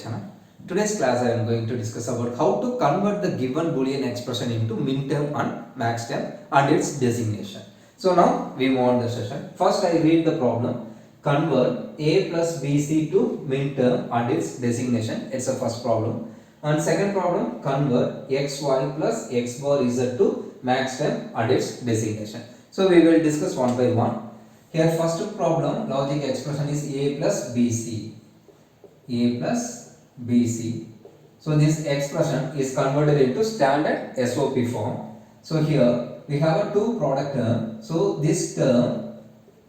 channel. Today's class I am going to discuss about how to convert the given boolean expression into minterm and max term and its designation. So now we move on the session. First I read the problem. Convert a plus bc to minterm and its designation. It's the first problem. And second problem, convert xy plus x bar z to max term and its designation. So we will discuss one by one. Here first problem, logic expression is a plus bc. A plus bc. So this expression is converted into standard SOP form. So here we have a two product term. So this term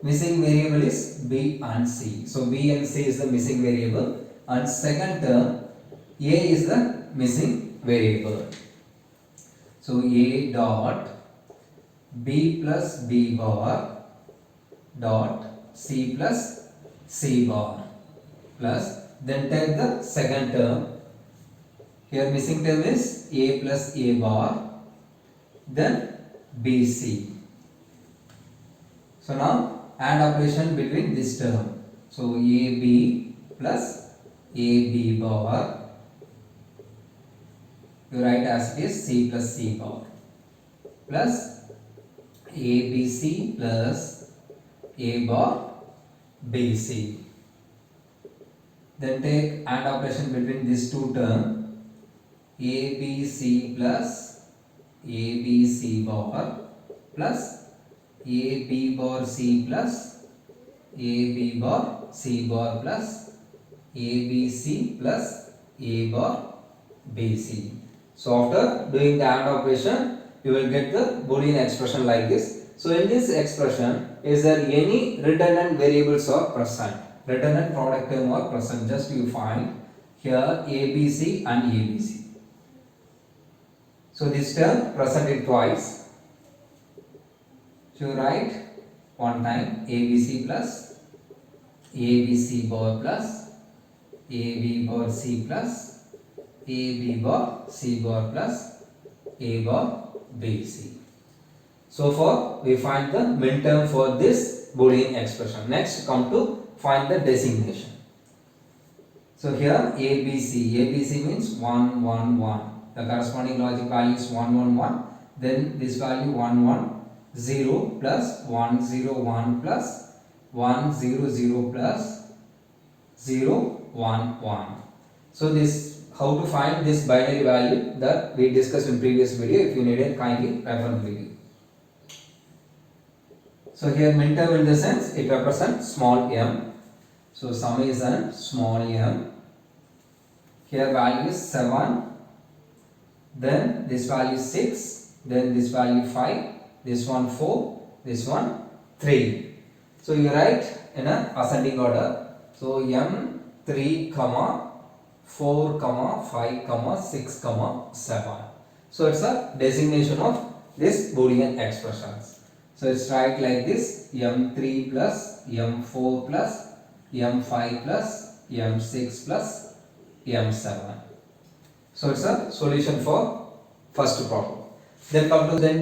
missing variable is b and c. So b and c is the missing variable and second term a is the missing variable. So a dot b plus b bar dot c plus c bar plus then take the second term. Here missing term is a plus a bar then bc. So now add operation between this term. So ab plus ab bar, you write as it is c plus c bar plus abc plus a bar bc. Then take AND operation between these two terms. ABC plus ABC bar plus AB bar C plus AB bar C bar plus ABC plus A bar BC. So after doing the AND operation, you will get the Boolean expression like this. So in this expression, is there any redundant variables are present? Redundant product term are present. Just you find here ABC and ABC. So this term presented twice. So you write one time ABC plus ABC bar plus AB bar C plus AB bar C bar plus A bar BC. So far we find the minterm for this Boolean expression. Next come to find the designation. So here ABC. ABC means 1 1 1. The corresponding logic value is 1 1 1. Then this value 1 1 0 plus 1 0 1 plus 1 0 0 plus 0 1 1. So this how to find this binary value that we discussed in previous video. If you need it, kindly refer the video. So here minterm in the sense it represents small m. So sum is an small m. Here value is 7. Then this value is 6. Then this value 5. This one 4. This one 3. So you write in an ascending order. So m 3 comma 4 comma 5 comma 6 comma 7. So it's a designation of this Boolean expressions. So it's write like this: m3 plus m4 plus m5 plus m6 plus m7. So it's a solution for first problem. Then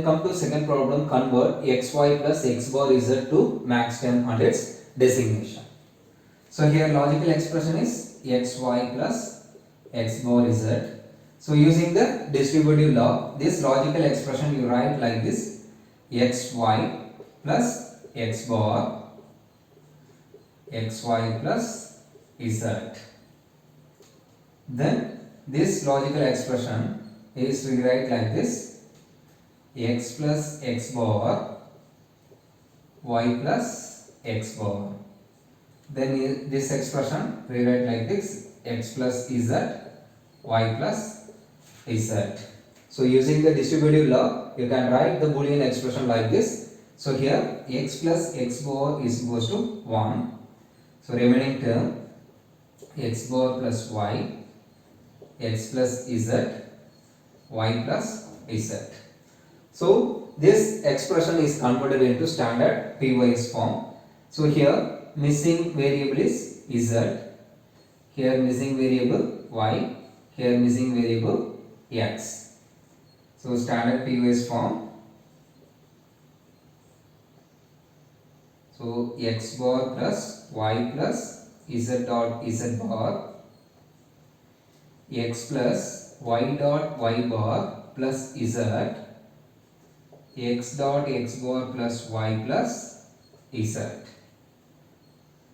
come to second problem. Convert xy plus x bar z to max term and its designation. So here logical expression is xy plus x bar z. So using the distributive law, this logical expression you write like this: xy plus x bar xy plus z. Then this logical expression is rewrite like this: x plus x bar y plus x bar. Then this expression rewrite like this: x plus z y plus z. So using the distributive law, you can write the Boolean expression like this. So here x plus x bar is equals to 1. So remaining term x bar plus y, x plus z, y plus z. So this expression is converted into standard PYS form. So here missing variable is z, here missing variable y, here missing variable x. So standard PYS form. So x bar plus y plus z dot z bar x plus y dot y bar plus z x dot x bar plus y plus z.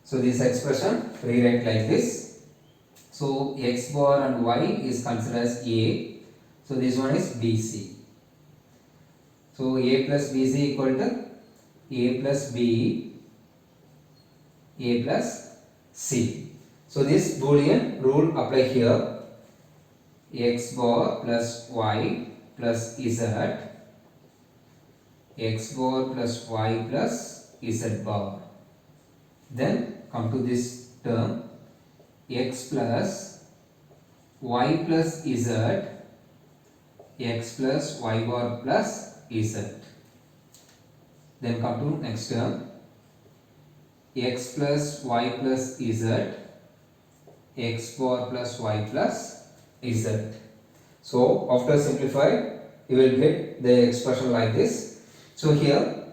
So this expression rewrite like this. So x bar and y is considered as A. So this one is BC. So A plus BC equal to A plus B, A plus C. So this Boolean rule apply here. X bar plus y plus z, x bar plus y plus z bar. Then come to this term x plus y plus z, x plus y bar plus z. Then come to next term x plus y plus z, x bar plus y plus z. So after simplify, you will get the expression like this. So here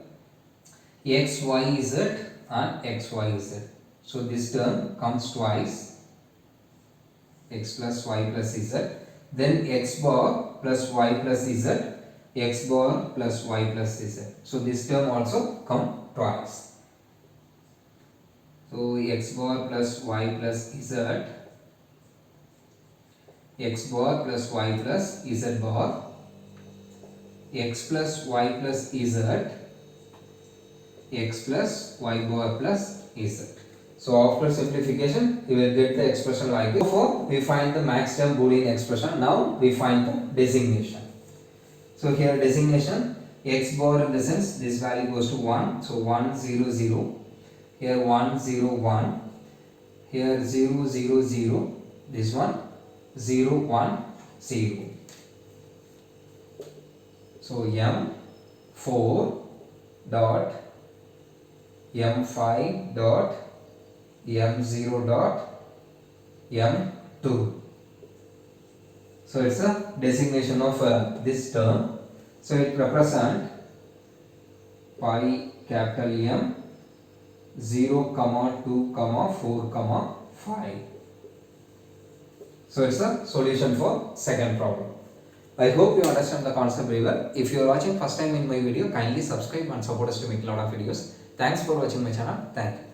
x y z and x y z. So this term comes twice, x plus y plus z. Then x bar plus y plus z, x bar plus y plus z. So this term also come twice. So x bar plus y plus z, x bar plus y plus z bar, x plus y plus z, x plus y bar plus z. So after simplification, you will get the expression like this. Before we find the max term Boolean expression, now we find the designation. So here designation, x bar in the sense this value goes to 1. So 1 0 0. Here 1 0 1. Here 0 0 0. This one 0 1 0. So M4 dot M5 dot M0 dot M2. So it's a designation of this term. So it represents pi capital M 0, 2, 4, 5. So it's a solution for second problem. I hope you understand the concept very well. If you are watching first time in my video, kindly subscribe and support us to make a lot of videos. Thanks for watching my channel. Thank you.